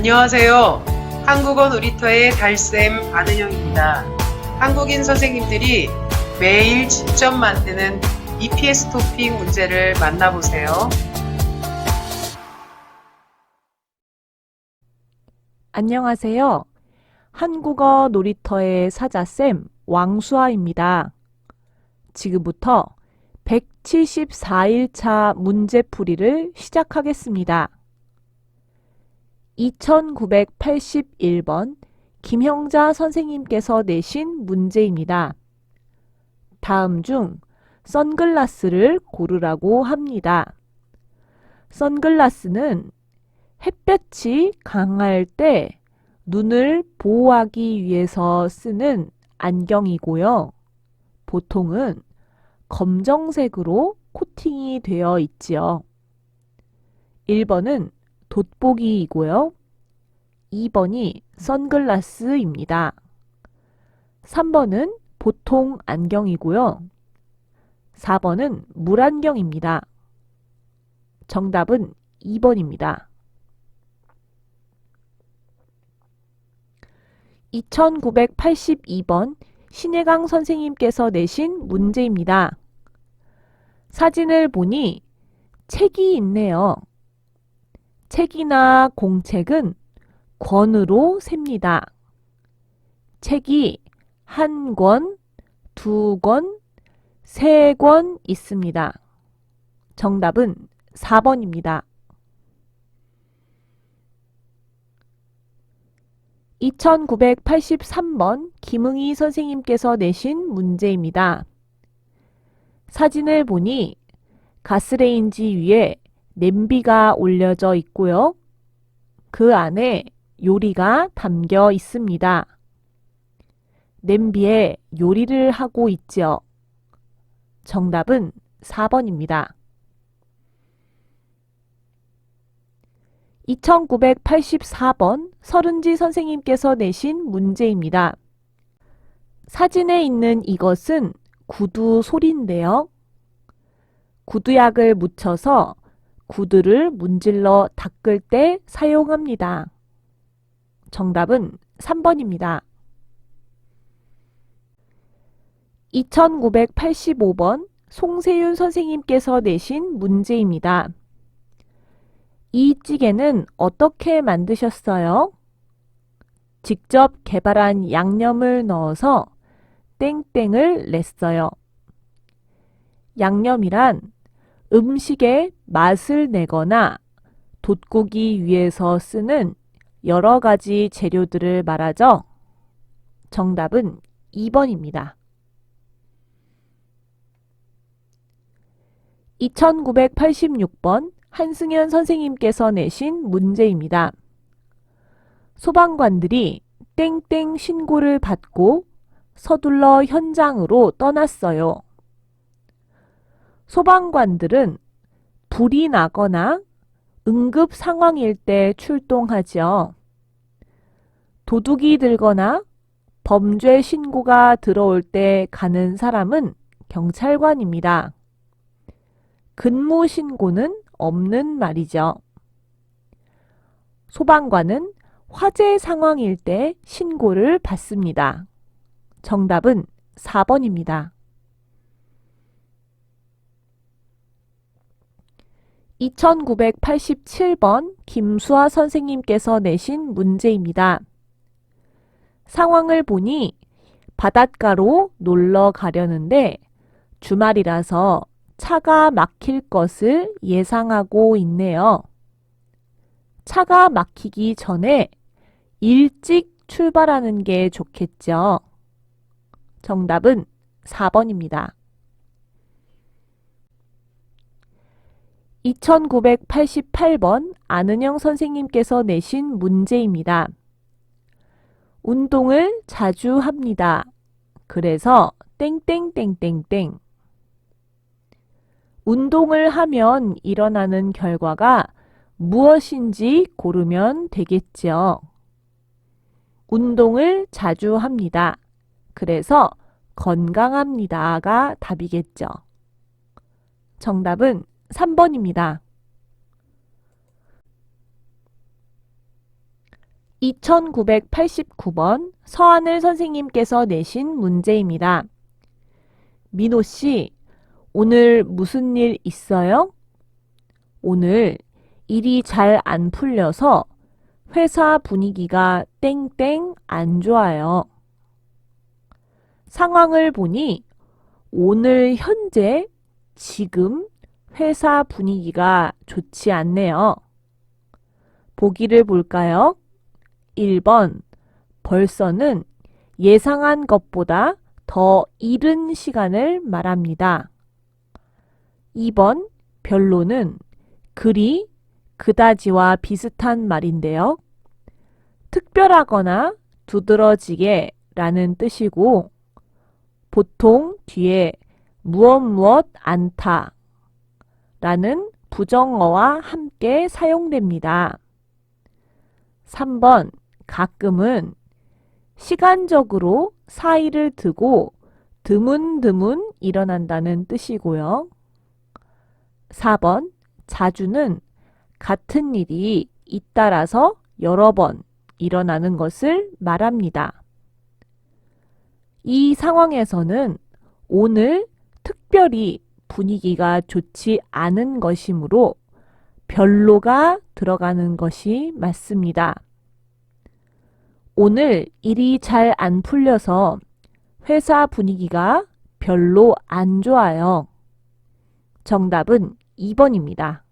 안녕하세요. 한국어 놀이터의 달쌤 안은영입니다. 한국인 선생님들이 매일 직접 만드는 EPS 토픽 문제를 만나보세요. 안녕하세요. 한국어 놀이터의 사자쌤 왕수아입니다. 지금부터 174일차 문제풀이를 시작하겠습니다. 2981번 김형자 선생님께서 내신 문제입니다. 다음 중 선글라스를 고르라고 합니다. 선글라스는 햇볕이 강할 때 눈을 보호하기 위해서 쓰는 안경이고요. 보통은 검정색으로 코팅이 되어 있지요. 1번은 돋보기이고요. 2번이 선글라스입니다. 3번은 보통 안경이고요. 4번은 물안경입니다. 정답은 2번입니다. 2982번 신혜강 선생님께서 내신 문제입니다. 사진을 보니 책이 있네요. 책이나 공책은 권으로 셉니다. 책이 한 권, 두 권, 세 권 있습니다. 정답은 4번입니다. 2983번 김응희 선생님께서 내신 문제입니다. 사진을 보니 가스레인지 위에 냄비가 올려져 있고요. 그 안에 요리가 담겨 있습니다. 냄비에 요리를 하고 있지요. 정답은 4번입니다. 2984번 서른지 선생님께서 내신 문제입니다. 사진에 있는 이것은 구두 솔인데요. 구두약을 묻혀서 구두를 문질러 닦을 때 사용합니다. 정답은 3번입니다. 2985번 송세윤 선생님께서 내신 문제입니다. 이 찌개는 어떻게 만드셨어요? 직접 개발한 양념을 넣어서 땡땡을 냈어요. 양념이란 음식에 맛을 내거나 돋구기 위해서 쓰는 여러 가지 재료들을 말하죠. 정답은 2번입니다. 2986번 한승현 선생님께서 내신 문제입니다. 소방관들이 땡땡 신고를 받고 서둘러 현장으로 떠났어요. 소방관들은 불이 나거나 응급 상황일 때 출동하죠. 도둑이 들거나 범죄 신고가 들어올 때 가는 사람은 경찰관입니다. 근무 신고는 없는 말이죠. 소방관은 화재 상황일 때 신고를 받습니다. 정답은 4번입니다. 2987번 김수아 선생님께서 내신 문제입니다. 상황을 보니 바닷가로 놀러 가려는데 주말이라서 차가 막힐 것을 예상하고 있네요. 차가 막히기 전에 일찍 출발하는 게 좋겠죠. 정답은 4번입니다. 2988번 안은영 선생님께서 내신 문제입니다. 운동을 자주 합니다. 그래서 땡땡땡땡땡. 운동을 하면 일어나는 결과가 무엇인지 고르면 되겠죠. 운동을 자주 합니다. 그래서 건강합니다가 답이겠죠. 정답은 3번입니다. 2989번 서하늘 선생님께서 내신 문제입니다. 민호 씨, 오늘 무슨 일 있어요? 오늘 일이 잘 안 풀려서 회사 분위기가 땡땡 안 좋아요. 상황을 보니 오늘 현재 지금 회사 분위기가 좋지 않네요. 보기를 볼까요? 1번 벌써는 예상한 것보다 더 이른 시간을 말합니다. 2번 별로는 그리 그다지와 비슷한 말인데요. 특별하거나 두드러지게 라는 뜻이고 보통 뒤에 무엇 않다 라는 부정어와 함께 사용됩니다. 3번 가끔은 시간적으로 사이를 두고 드문드문 일어난다는 뜻이고요. 4번 자주는 같은 일이 잇따라서 여러 번 일어나는 것을 말합니다. 이 상황에서는 오늘 특별히 분위기가 좋지 않은 것이므로 별로가 들어가는 것이 맞습니다. 오늘 일이 잘 안 풀려서 회사 분위기가 별로 안 좋아요. 정답은 2번입니다.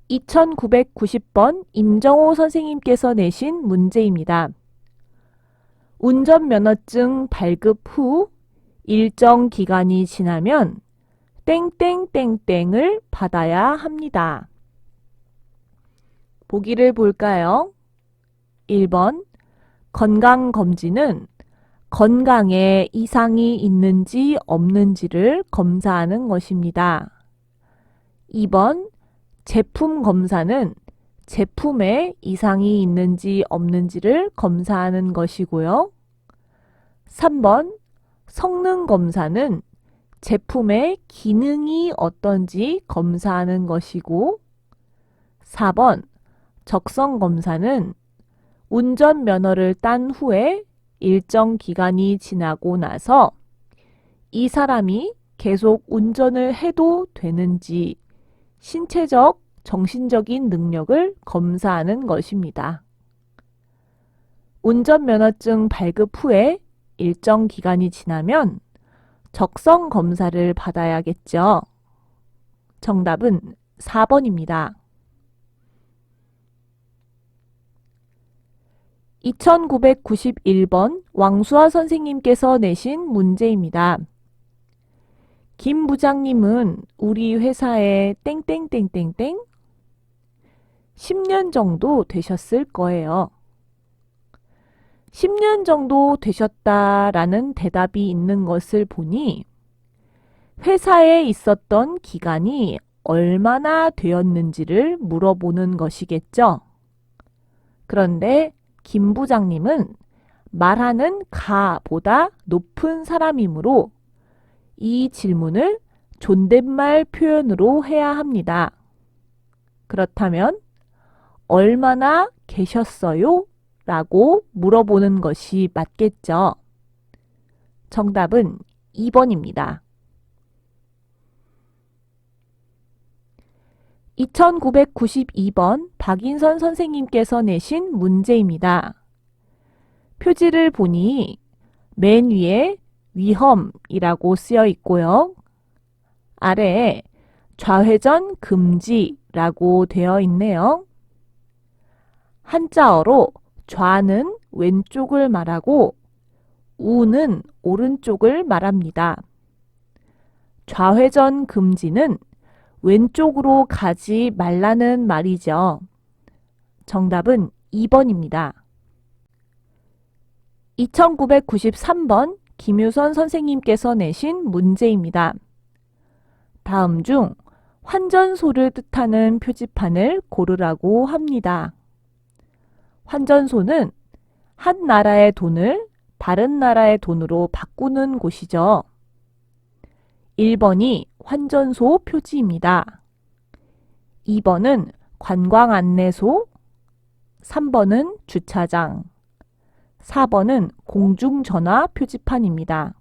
2990번 임정호 선생님께서 내신 문제입니다. 운전면허증 발급 후 일정 기간이 지나면 땡땡땡땡을 받아야 합니다. 보기를 볼까요? 1번 건강검진은 건강에 이상이 있는지 없는지를 검사하는 것입니다. 2번 제품 검사는 제품에 이상이 있는지 없는지를 검사하는 것이고요. 3번 성능 검사는 제품의 기능이 어떤지 검사하는 것이고 4번 적성 검사는 운전면허를 딴 후에 일정 기간이 지나고 나서 이 사람이 계속 운전을 해도 되는지 신체적, 정신적인 능력을 검사하는 것입니다. 운전면허증 발급 후에 일정 기간이 지나면 적성 검사를 받아야겠죠. 정답은 4번입니다. 2991번 왕수아 선생님께서 내신 문제입니다. 김 부장님은 우리 회사에 땡땡땡땡땡 10년 정도 되셨을 거예요. 10년 정도 되셨다라는 대답이 있는 것을 보니 회사에 있었던 기간이 얼마나 되었는지를 물어보는 것이겠죠. 그런데 김 부장님은 말하는 가보다 높은 사람이므로 이 질문을 존댓말 표현으로 해야 합니다. 그렇다면 얼마나 계셨어요? 라고 물어보는 것이 맞겠죠. 정답은 2번입니다. 2992번 박인선 선생님께서 내신 문제입니다. 표지를 보니 맨 위에 위험이라고 쓰여 있고요. 아래에 좌회전 금지라고 되어 있네요. 한자어로 좌는 왼쪽을 말하고 우는 오른쪽을 말합니다. 좌회전 금지는 왼쪽으로 가지 말라는 말이죠. 정답은 2번입니다. 2993번 김유선 선생님께서 내신 문제입니다. 다음 중 환전소를 뜻하는 표지판을 고르라고 합니다. 환전소는 한 나라의 돈을 다른 나라의 돈으로 바꾸는 곳이죠. 1번이 환전소 표지입니다. 2번은 관광 안내소, 3번은 주차장, 4번은 공중전화 표지판입니다.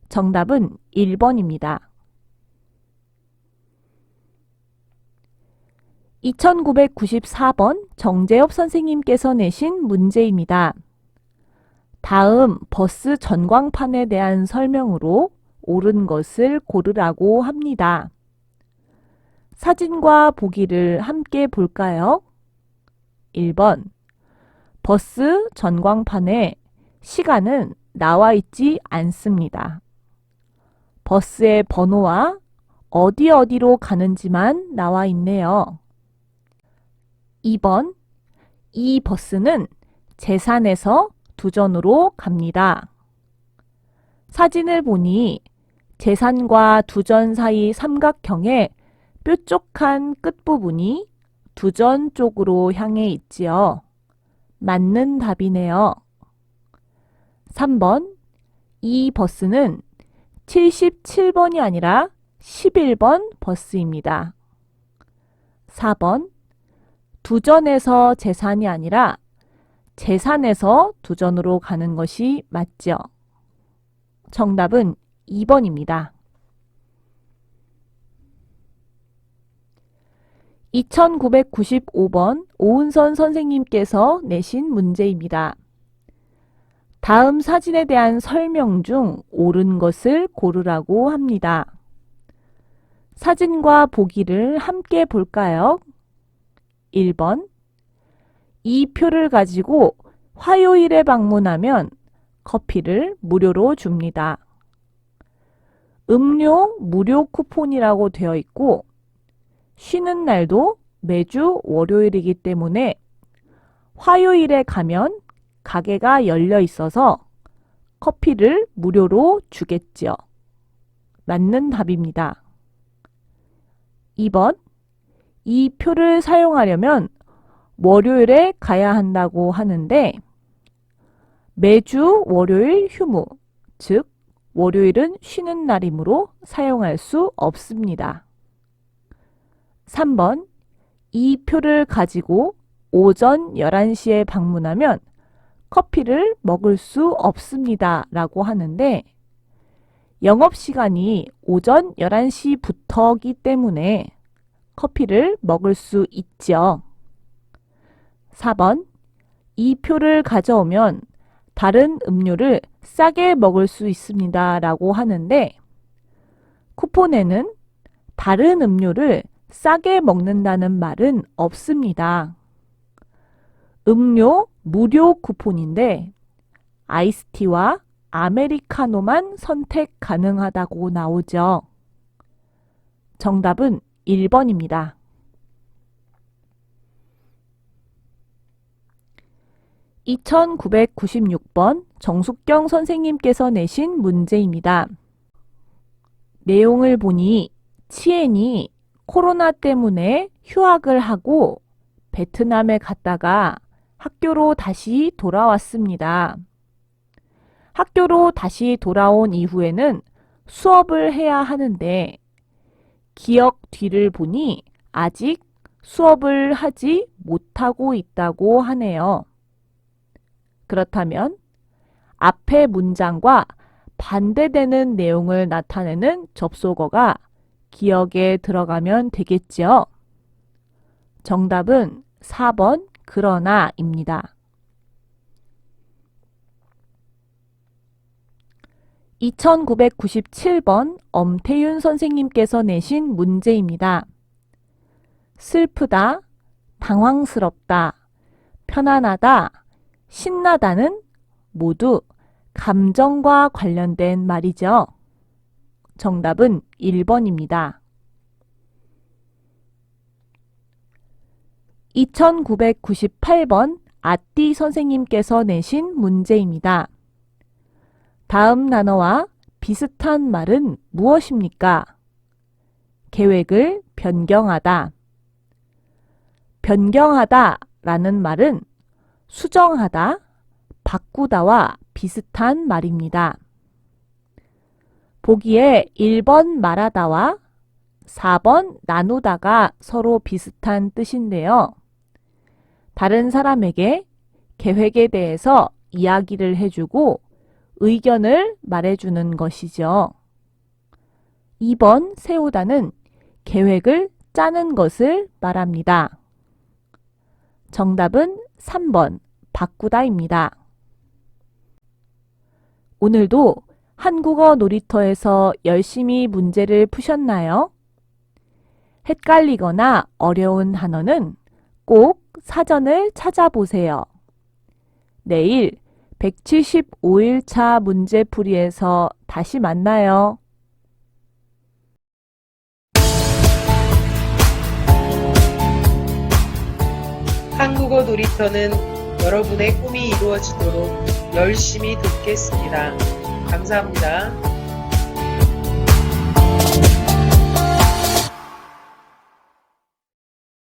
정답은 1번입니다. 2994번 정재엽 선생님께서 내신 문제입니다. 다음 버스 전광판에 대한 설명으로 옳은 것을 고르라고 합니다. 사진과 보기를 함께 볼까요? 1번 버스 전광판에 시간은 나와 있지 않습니다. 버스의 번호와 어디로 가는지만 나와 있네요. 2번 이 버스는 제산에서 두전으로 갑니다. 사진을 보니 제산과 두전 사이 삼각형의 뾰족한 끝부분이 두전 쪽으로 향해 있지요. 맞는 답이네요. 3번 이 버스는 77번이 아니라 11번 버스입니다. 4번 두전에서 제산이 아니라 제산에서 두전으로 가는 것이 맞죠. 정답은 2번입니다. 2995번 오은선 선생님께서 내신 문제입니다. 다음 사진에 대한 설명 중 옳은 것을 고르라고 합니다. 사진과 보기를 함께 볼까요? 1번 이 표를 가지고 화요일에 방문하면 커피를 무료로 줍니다. 음료 무료 쿠폰이라고 되어 있고 쉬는 날도 매주 월요일이기 때문에 화요일에 가면 가게가 열려 있어서 커피를 무료로 주겠죠. 맞는 답입니다. 2번 이 표를 사용하려면 월요일에 가야 한다고 하는데 매주 월요일 휴무, 즉 월요일은 쉬는 날이므로 사용할 수 없습니다. 3번 이 표를 가지고 오전 11시에 방문하면 커피를 먹을 수 없습니다 라고 하는데 영업시간이 오전 11시부터이기 때문에 커피를 먹을 수 있죠. 4번 이 표를 가져오면 다른 음료를 싸게 먹을 수 있습니다 라고 하는데 쿠폰에는 다른 음료를 싸게 먹는다는 말은 없습니다. 음료 무료 쿠폰인데 아이스티와 아메리카노만 선택 가능하다고 나오죠. 정답은 1번입니다. 2996번 정숙경 선생님께서 내신 문제입니다. 내용을 보니 치엔이 코로나 때문에 휴학을 하고 베트남에 갔다가 학교로 다시 돌아왔습니다. 학교로 다시 돌아온 이후에는 수업을 해야 하는데 기억 뒤를 보니 아직 수업을 하지 못하고 있다고 하네요. 그렇다면 앞의 문장과 반대되는 내용을 나타내는 접속어가 기억에 들어가면 되겠죠. 정답은 4번 그러나입니다. 2997번 엄태윤 선생님께서 내신 문제입니다. 슬프다, 당황스럽다, 편안하다, 신나다는 모두 감정과 관련된 말이죠. 정답은 1번입니다. 2998번 아띠 선생님께서 내신 문제입니다. 다음 단어와 비슷한 말은 무엇입니까? 계획을 변경하다. 변경하다 라는 말은 수정하다, 바꾸다와 비슷한 말입니다. 보기에 1번 말하다와 4번 나누다가 서로 비슷한 뜻인데요. 다른 사람에게 계획에 대해서 이야기를 해주고 의견을 말해주는 것이죠. 2번 세우다는 계획을 짜는 것을 말합니다. 정답은 3번 바꾸다입니다. 오늘도 한국어 놀이터에서 열심히 문제를 푸셨나요? 헷갈리거나 어려운 단어는 꼭 사전을 찾아보세요. 내일 175일차 문제풀이에서 다시 만나요. 한국어 놀이터는 여러분의 꿈이 이루어지도록 열심히 돕겠습니다. 감사합니다.